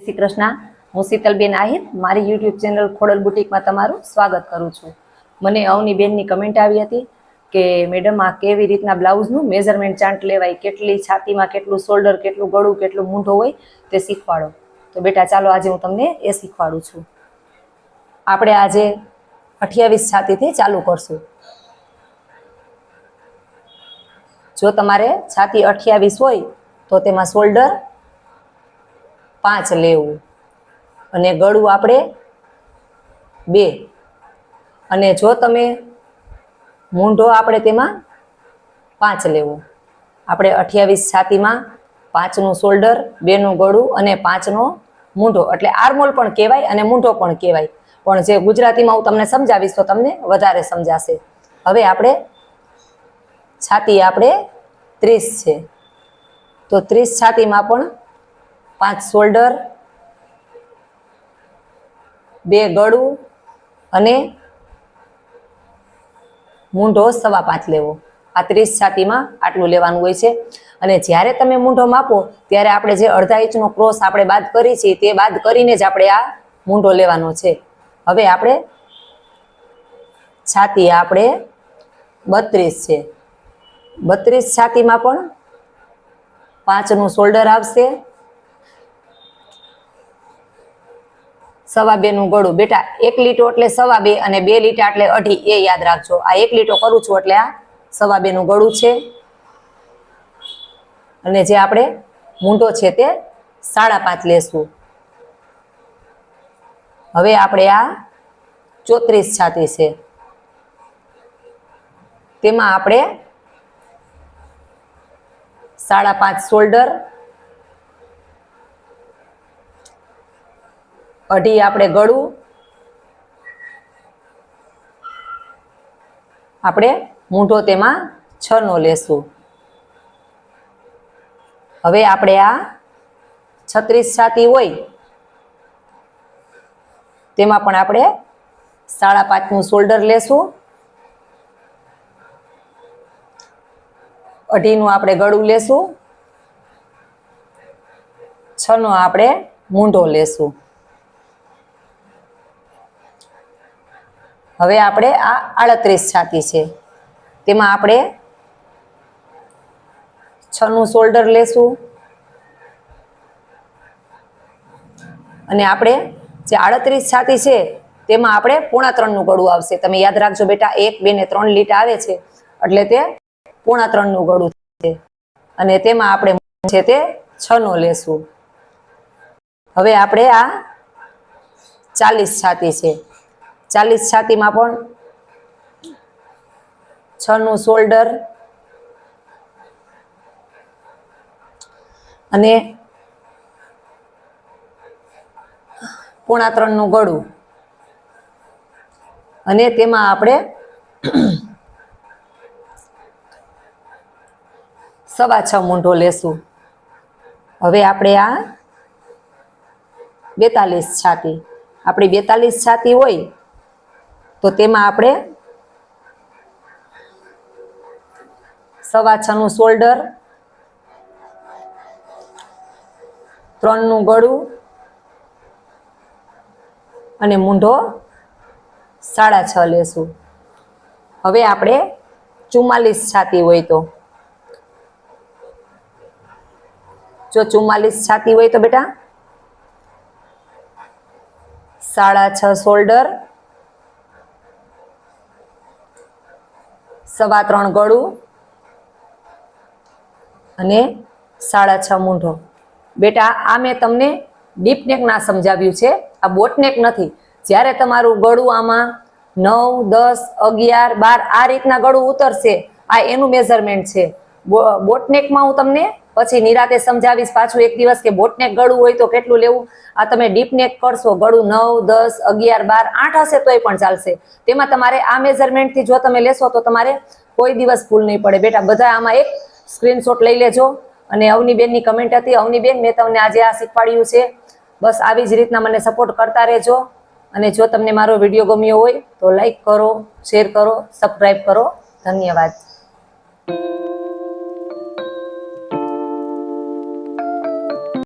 શ્રી કૃષ્ણ। હું શીતલબેન આહિર મારી YouTube channel Khodal બુટીકમાં તમારું સ્વાગત કરું છું। મને અવનીબેનની કમેન્ટ આવી હતી કે મેડમ આ કેવી રીતના બ્લાઉઝનું મેઝરમેન્ટ ચાર્ટ લેવાય, કેટલી છાતીમાં કેટલું શોલ્ડર, કેટલું ગળું, કેટલું મૂંઢો હોય તે શીખવાડો। તો બેટા ચાલો આજે હું તમને એ શીખવાડું છું। આપણે આજે 28 છાતીથી ચાલુ કરશું। જો તમારે છાતી 28 હોય તો તેમાં શોલ્ડર 5 લેવું અને ગળું આપણે 2 અને જો તમે મૂંઢો આપણે તેમાં 5 લેવું। આપણે 28 છાતીમાં 5 નું શોલ્ડર, 2 નું ગળું અને 5 નો મૂંઢો, એટલે આર્મોલ પણ કહેવાય અને મૂંઢો પણ કહેવાય, પણ જે ગુજરાતીમાં હું તમને સમજાવીશ તો તમને વધારે સમજાશે। હવે આપણે છાતી આપણે 30 છે તો 30 છાતીમાં પણ 5 શોલ્ડર, 2 ગળું અને મૂંઢો 5.25 લેવો। આ 30 છાતીમાં આટલું લેવાનું હોય છે। અને જ્યારે તમે મૂંઢો માપો ત્યારે આપણે જે અડધા ઇંચનો ક્રોસ આપણે બાદ કરી છે તે બાદ કરીને જ આપણે આ મૂંઢો લેવાનો છે। હવે આપણે છાતી આપણે 32 છે, 32 છાતીમાં પણ 5 નું શોલ્ડર આવશે, 2.25 નું ગળું। બેટા 1 લીટો એટલે 2.25 અને 2 લીટા એટલે 2.5 એ યાદ રાખજો। આ 1 લીટો કરું છું એટલે આ 2.25 નું ગળું છે અને જે આપણે મૂંઢો છે તે 5.5 લેશું। હવે આપણે આ 34 છાતી છે તેમાં આપણે 5.5 શોલ્ડર, 2.5 આપણે ગળું, આપણે મૂંઢો તેમાં 6 નો લેશું। હવે આપણે આ 36 છાતી હોય તેમાં પણ આપણે 5.5 નું શોલ્ડર લેશું, 2.5 નું આપણે ગળું લેશું, 6 નો આપણે મૂંઢો લેશું। હવે આપણે આ 38 છાતી છે તેમાં આપણે 6 નું શોલ્ડર લેશું અને આપણે જે 38 છાતી છે તેમાં આપણે 3.25 નું ગળું આવશે। તમે યાદ રાખજો બેટા, 1, 2 ને 3 લીટા આવે છે એટલે તે 3.25 નું ગળું છે અને તેમાં આપણે છે તે 6 નો લેશું। હવે આપણે આ 40 છાતી છે, 40 છાતીમાં પણ 6 નું શોલ્ડર અને 3.25 નું ગળું અને તેમાં આપણે 6.25 મૂંઢો લેશું। હવે આપણે આ 42 છાતી, આપણી 42 છાતી હોય તો તેમાં આપણે 6.25 નું શોલ્ડર, 3 નું ગળું અને મૂંઢો 6.5 લેશું। હવે આપણે 44 છાતી હોય તો, જો 44 છાતી હોય તો બેટા 6.5 શોલ્ડર, 3.25 ગળું અને 6.5 મૂંઢો। બેટા આ મેં તમને ડીપ નેક ના સમજાવ્યું છે, આ બોટ નેક નથી। જ્યારે તમારું ગળું આમાં 9, 10, 11, 12 આ રીતના ગળું ઉતરશે આ એનું મેઝરમેન્ટ છે। બોટનેકમાં હું તમને પછી નિરાતે સમજાવીશ પાછું એક દિવસ કે બોટનેક ગળું હોય તો કેટલું લેવું। આ તમે ડીપ નેક કરશો, ગળું 9, 10, 11, 12, 8 હશે તોય પણ ચાલશે। તેમાં તમારે આ મેઝરમેન્ટથી જો તમે લેશો તો તમારે કોઈ દિવસ ભૂલ નહીં પડે। બેટા બધા આમાં એક સ્ક્રીનશોટ લઈ લેજો। અને અવનીબેનની કમેન્ટ હતી, અવનીબેન મેં તમને આજે આ શીખવાડ્યું છે, બસ આવી જ રીતના મને સપોર્ટ કરતા રહેજો। અને જો તમને મારો વિડીયો ગમ્યો હોય તો લાઈક કરો, શેર કરો, સબસ્ક્રાઈબ કરો। ધન્યવાદ।